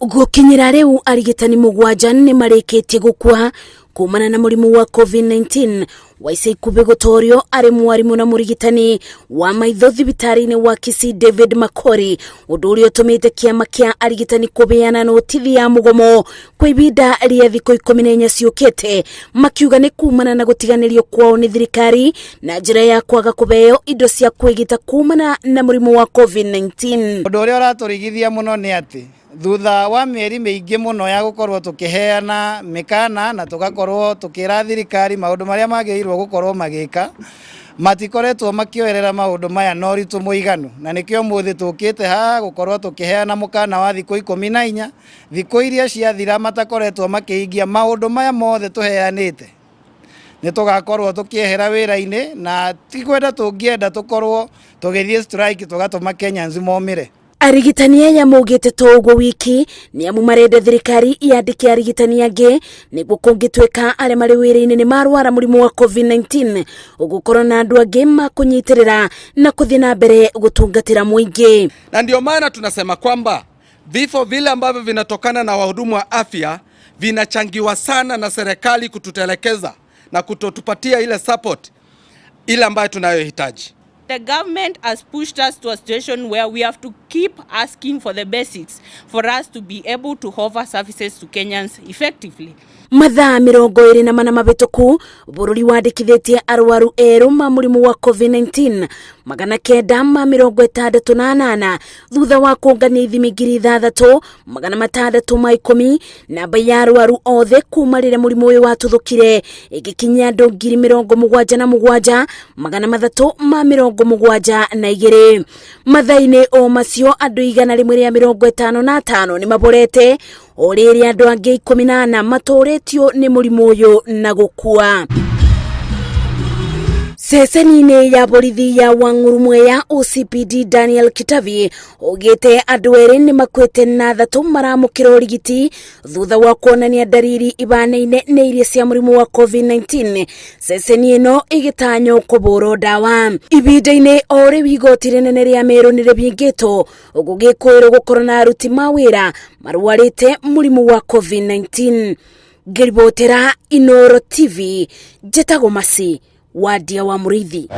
Gukinyira riu arigitani mugwanja ni mareketie gukua kumana na murimu wa COVID-19 wa ica ikuhĩ gutorio ari mwarimu na murigitani wa maitho thibitari-ini wa Kisii David Makori, undu uria utumite kiama kia arigitani kubeana notithi ya mugomo kwa ibinda ria thikũ 14 ciukite, makiuga ni kumana na gutiganirio kwao ni thirikari na njira ya kwaga kubeo indo cia kwigita kumana na murimu wa COVID-19. Undu uria uraturigithia muno ni ati thutha wa mieri miingi muno ya gukorwo tukiheana mikana na tugakorwo tukira thirikari maundu maria magirwo gukorwo magika, matikoretwo makioerera maundu maya no ritu muiganu, na nikio muthi tukite ha gukorwo tukiheana mukana wa thikũ 14, thikũ iria ciathira matakoretwo makiingia maundu maya mothe tuheanite. Ni tugakorwo tukiehera wĩra-ini na tikwenda tungienda tukorwo tugithie strike tugatuma Kenya nzima omire. Arigitani aya maugite to uguo wiki ni amu marenda thirikari yandike arigitani angi niguo kungitweka aria mari wira-ini ni marwara murimu wa COVID-19 ugukorwo na andu angi makunyitirira na kuthii na mbere gutungatira muingi. Na ndio maana tunasema kwamba vifo vile ambavyo vinatokana na wahudumu wa afya vinachangiwa sana na serikali kututelekeza na kutotupatia ile support ile ambayo tunayohitaji. The government has pushed us to a situation where we have to keep asking for the basics for us to be able to offer services to Kenyans effectively. Mathaa 24 mabituku bururi wandikithitie arwaru eru ma murimu wa COVID-19 968 thutha wa kungania ithimi 3,610 namba ya arwaru othe kuma rĩrĩa murimu uyu watuthukire igikinya andu 77,372 mathaa-ini o macio andu 155 ni maborete orĩrĩa andu angi 14 matoretio ni murimu uyu na gukua. Ceceni-ini ya borithi ya Wang'uru ya OCPD Daniel Kitavi ugite andu eri ni makwete na 3 maramukira urigiti thutha wa kuonania dariri ibanaine ni iria cia murimu wa COVID-19. Ceceni ino igitanyo kuburo dawa ibinda-ini ori wigoti rinene ria Meru ni ribingito ugugikwirwo gukorwo na aruti ma wira marwarite murimu wa COVID-19. Ngiribotera Inoro TV, Njĩtagwo Masi Wadia wa Murithi.